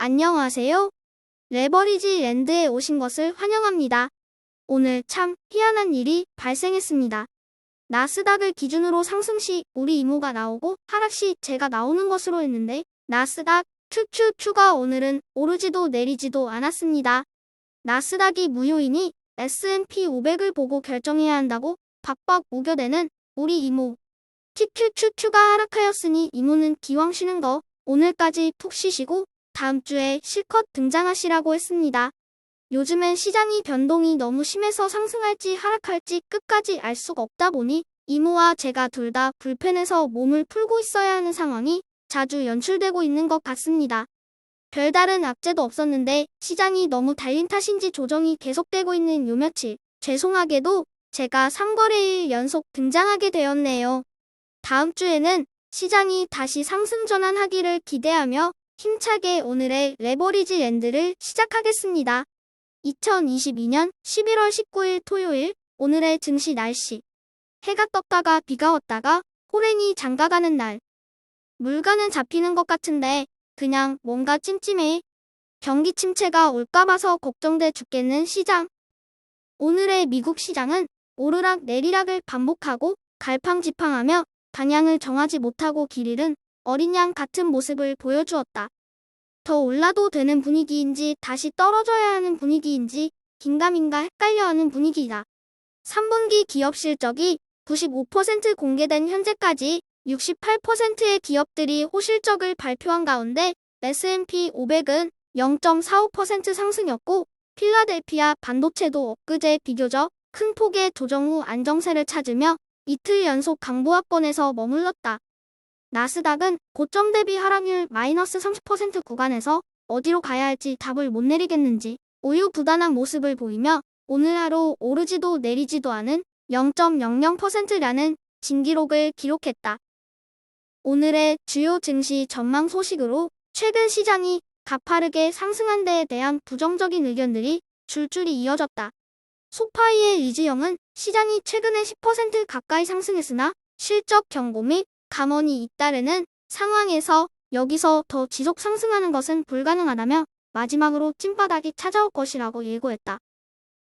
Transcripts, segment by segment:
안녕하세요. 레버리지 랜드에 오신 것을 환영합니다. 오늘 참 희한한 일이 발생했습니다. 나스닥을 기준으로 상승 시 우리 이모가 나오고 하락 시 제가 나오는 것으로 했는데 나스닥 QQQ가 오늘은 오르지도 내리지도 않았습니다. 나스닥이 무효이니 S&P 500을 보고 결정해야 한다고 박박 우겨대는 우리 이모. QQQ가 하락하였으니 이모는 기왕 쉬는 거 오늘까지 푹 쉬시고 다음 주에 실컷 등장하시라고 했습니다. 요즘엔 시장이 변동이 너무 심해서 상승할지 하락할지 끝까지 알 수가 없다 보니 이모와 제가 둘 다 불펜에서 몸을 풀고 있어야 하는 상황이 자주 연출되고 있는 것 같습니다. 별다른 악재도 없었는데 시장이 너무 달린 탓인지 조정이 계속되고 있는 요 며칠 죄송하게도 제가 3거래일 연속 등장하게 되었네요. 다음 주에는 시장이 다시 상승 전환하기를 기대하며 힘차게 오늘의 레버리지 랜드를 시작하겠습니다. 2022년 11월 19일 토요일 오늘의 증시 날씨. 해가 떴다가 비가 왔다가 호랭이 장가가는 날. 물가는 잡히는 것 같은데 그냥 뭔가 찜찜해. 경기 침체가 올까 봐서 걱정돼 죽겠는 시장. 오늘의 미국 시장은 오르락 내리락을 반복하고 갈팡지팡하며 방향을 정하지 못하고 길 잃은 어린 양 같은 모습을 보여주었다. 더 올라도 되는 분위기인지 다시 떨어져야 하는 분위기인지 긴가민가 헷갈려하는 분위기다. 3분기 기업 실적이 95% 공개된 현재까지 68%의 기업들이 호실적을 발표한 가운데 S&P 500은 0.45% 상승이었고 필라델피아 반도체도 엊그제 비교적 큰 폭의 조정 후 안정세를 찾으며 이틀 연속 강보합권에서 머물렀다. 나스닥은 고점 대비 하락률 마이너스 30% 구간에서 어디로 가야 할지 답을 못 내리겠는지 우유부단한 모습을 보이며 오늘 하루 오르지도 내리지도 않은 0.00%라는 진기록을 기록했다. 오늘의 주요 증시 전망 소식으로 최근 시장이 가파르게 상승한 데에 대한 부정적인 의견들이 줄줄이 이어졌다. 소파이의 리즈영은 시장이 최근에 10% 가까이 상승했으나 실적 경고 및 감원이 잇따르는 상황에서 여기서 더 지속 상승하는 것은 불가능하다며 마지막으로 찐바닥이 찾아올 것이라고 예고했다.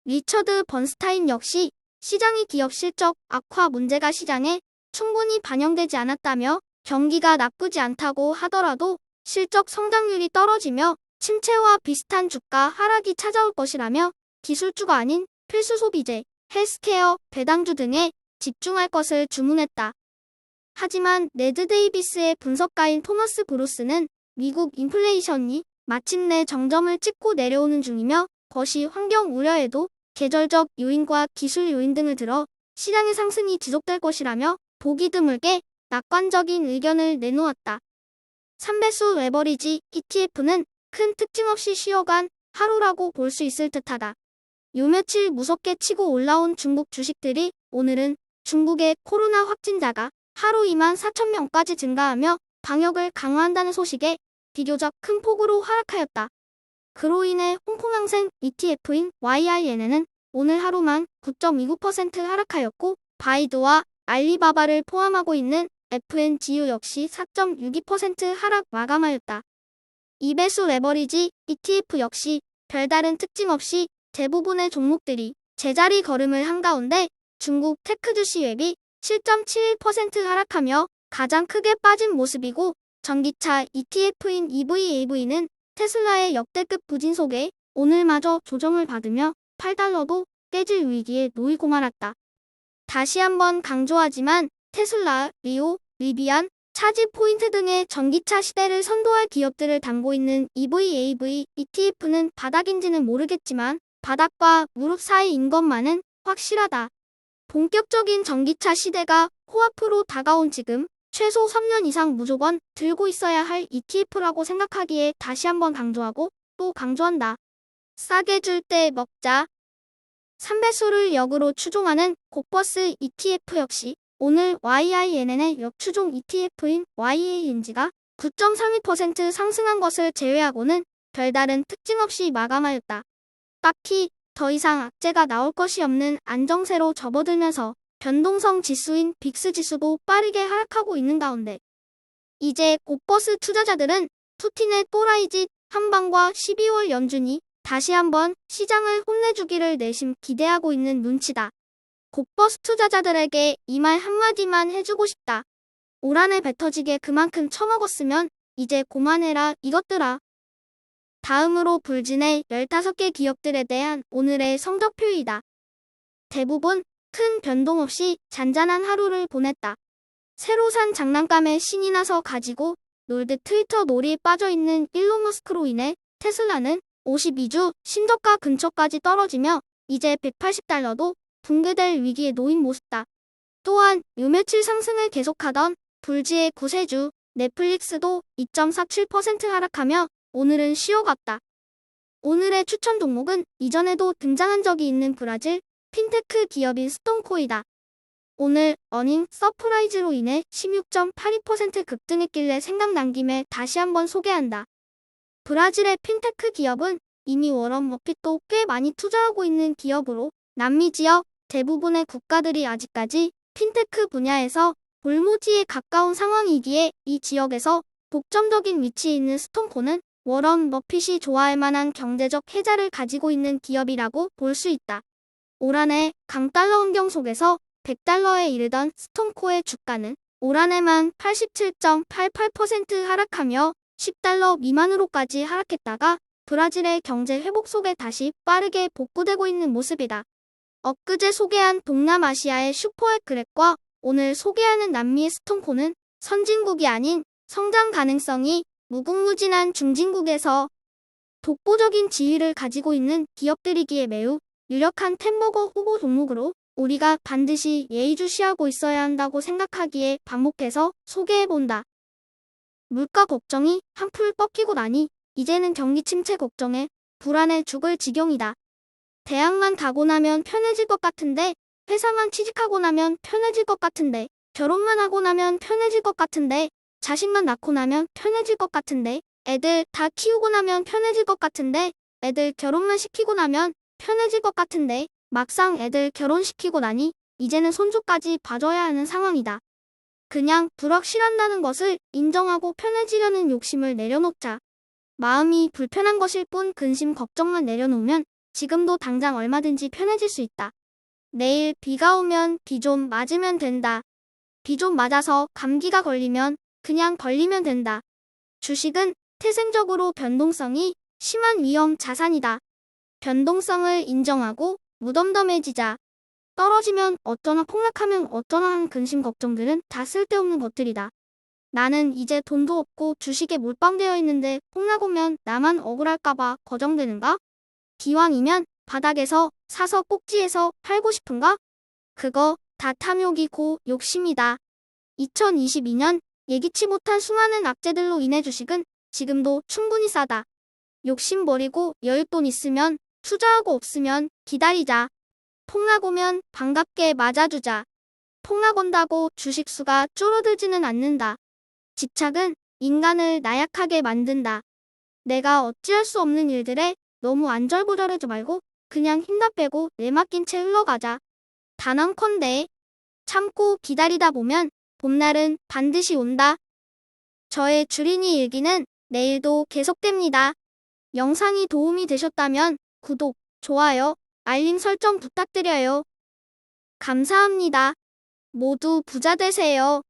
리처드 번스타인 역시 시장이 기업 실적 악화 문제가 시장에 충분히 반영되지 않았다며 경기가 나쁘지 않다고 하더라도 실적 성장률이 떨어지며 침체와 비슷한 주가 하락이 찾아올 것이라며 기술주가 아닌 필수 소비재, 헬스케어, 배당주 등에 집중할 것을 주문했다. 하지만 네드 데이비스의 분석가인 토머스 브루스는 미국 인플레이션이 마침내 정점을 찍고 내려오는 중이며 것이 환경 우려에도 계절적 요인과 기술 요인 등을 들어 시장의 상승이 지속될 것이라며 보기 드물게 낙관적인 의견을 내놓았다. 3배수 레버리지 ETF는 큰 특징 없이 쉬어간 하루라고 볼 수 있을 듯하다. 요 며칠 무섭게 치고 올라온 중국 주식들이 오늘은 중국의 코로나 확진자가 하루 24,000명까지 증가하며 방역을 강화한다는 소식에 비교적 큰 폭으로 하락하였다. 그로 인해 홍콩항생 ETF인 YIN에는 오늘 하루만 9.29% 하락하였고 바이두와 알리바바를 포함하고 있는 FNGU 역시 4.62% 하락 마감하였다. 2배수 레버리지 ETF 역시 별다른 특징 없이 대부분의 종목들이 제자리 걸음을 한 가운데 중국 테크 주식액이 7.71% 하락하며 가장 크게 빠진 모습이고 전기차 ETF인 EVAV는 테슬라의 역대급 부진 속에 오늘마저 조정을 받으며 8달러도 깨질 위기에 놓이고 말았다. 다시 한번 강조하지만 테슬라, 리오, 리비안, 차지 포인트 등의 전기차 시대를 선도할 기업들을 담고 있는 EVAV ETF는 바닥인지는 모르겠지만 바닥과 무릎 사이인 것만은 확실하다. 본격적인 전기차 시대가 코앞으로 다가온 지금 최소 3년 이상 무조건 들고 있어야 할 ETF라고 생각하기에 다시 한번 강조하고 또 강조한다. 싸게 줄 때 먹자. 3배수를 역으로 추종하는 곡버스 ETF 역시 오늘 YINN의 역추종 ETF인 YANG가 9.32% 상승한 것을 제외하고는 별다른 특징 없이 마감하였다. 딱히 더 이상 악재가 나올 것이 없는 안정세로 접어들면서 변동성 지수인 빅스 지수도 빠르게 하락하고 있는 가운데 이제 곡버스 투자자들은 투틴의 또라이짓 한방과 12월 연준이 다시 한번 시장을 혼내주기를 내심 기대하고 있는 눈치다. 곧버스 투자자들에게 이 말 한마디만 해주고 싶다. 올 한 해 배 터지게 그만큼 처먹었으면 이제 그만해라 이것들아. 다음으로 불진의 15개 기업들에 대한 오늘의 성적표이다. 대부분 큰 변동 없이 잔잔한 하루를 보냈다. 새로 산 장난감에 신이 나서 가지고 놀듯 트위터 놀이에 빠져있는 일론 머스크로 인해 테슬라는 52주 신저가 근처까지 떨어지며 이제 $180도 붕괴될 위기에 놓인 모습다. 또한 요 며칠 상승을 계속하던 불지의 구세주 넷플릭스도 2.47% 하락하며 오늘은 쉬어갔다. 오늘의 추천 종목은 이전에도 등장한 적이 있는 브라질 핀테크 기업인 스톤코이다. 오늘 어닝 서프라이즈로 인해 16.82% 급등했길래 생각난 김에 다시 한번 소개한다. 브라질의 핀테크 기업은 이미 워런 버핏도 꽤 많이 투자하고 있는 기업으로 남미 지역 대부분의 국가들이 아직까지 핀테크 분야에서 볼모지에 가까운 상황이기에 이 지역에서 독점적인 위치에 있는 스톤코는 워런 버핏이 좋아할 만한 경제적 혜자를 가지고 있는 기업이라고 볼 수 있다. 올 한 해 강달러 환경 속에서 $100에 이르던 스톤코의 주가는 올 한 해만 87.88% 하락하며 $10 미만으로까지 하락했다가 브라질의 경제 회복 속에 다시 빠르게 복구되고 있는 모습이다. 엊그제 소개한 동남아시아의 슈퍼액 그랩과 오늘 소개하는 남미의 스톤코는 선진국이 아닌 성장 가능성이 무궁무진한 중진국에서 독보적인 지위를 가지고 있는 기업들이기에 매우 유력한 템버거 후보 종목으로 우리가 반드시 예의주시하고 있어야 한다고 생각하기에 반복해서 소개해본다. 물가 걱정이 한풀 꺾이고 나니 이제는 경기 침체 걱정에 불안해 죽을 지경이다. 대학만 가고 나면 편해질 것 같은데, 회사만 취직하고 나면 편해질 것 같은데, 결혼만 하고 나면 편해질 것 같은데, 자식만 낳고 나면 편해질 것 같은데, 애들 다 키우고 나면 편해질 것 같은데, 애들 결혼만 시키고 나면 편해질 것 같은데, 막상 애들 결혼시키고 나니 이제는 손주까지 봐줘야 하는 상황이다. 그냥 불확실한다는 것을 인정하고 편해지려는 욕심을 내려놓자. 마음이 불편한 것일 뿐 근심 걱정만 내려놓으면 지금도 당장 얼마든지 편해질 수 있다. 내일 비가 오면 비 좀 맞으면 된다. 비 좀 맞아서 감기가 걸리면 그냥 걸리면 된다. 주식은 태생적으로 변동성이 심한 위험 자산이다. 변동성을 인정하고 무덤덤해지자. 떨어지면 어쩌나 폭락하면 어쩌나 하는 근심 걱정들은 다 쓸데없는 것들이다. 나는 이제 돈도 없고 주식에 몰빵되어 있는데 폭락 오면 나만 억울할까봐 걱정되는가? 기왕이면 바닥에서 사서 꼭지에서 팔고 싶은가? 그거 다 탐욕이고 욕심이다. 2022년 예기치 못한 수많은 악재들로 인해 주식은 지금도 충분히 싸다. 욕심 버리고 여윳돈 있으면 투자하고 없으면 기다리자. 폭락 오면 반갑게 맞아주자. 폭락 온다고 주식수가 줄어들지는 않는다. 집착은 인간을 나약하게 만든다. 내가 어찌할 수 없는 일들에 너무 안절부절하지 말고 그냥 힘다 빼고 내맡긴 채 흘러가자. 단언컨대 참고 기다리다 보면 봄날은 반드시 온다. 저의 주린이 일기는 내일도 계속됩니다. 영상이 도움이 되셨다면 구독, 좋아요, 알림 설정 부탁드려요. 감사합니다. 모두 부자 되세요.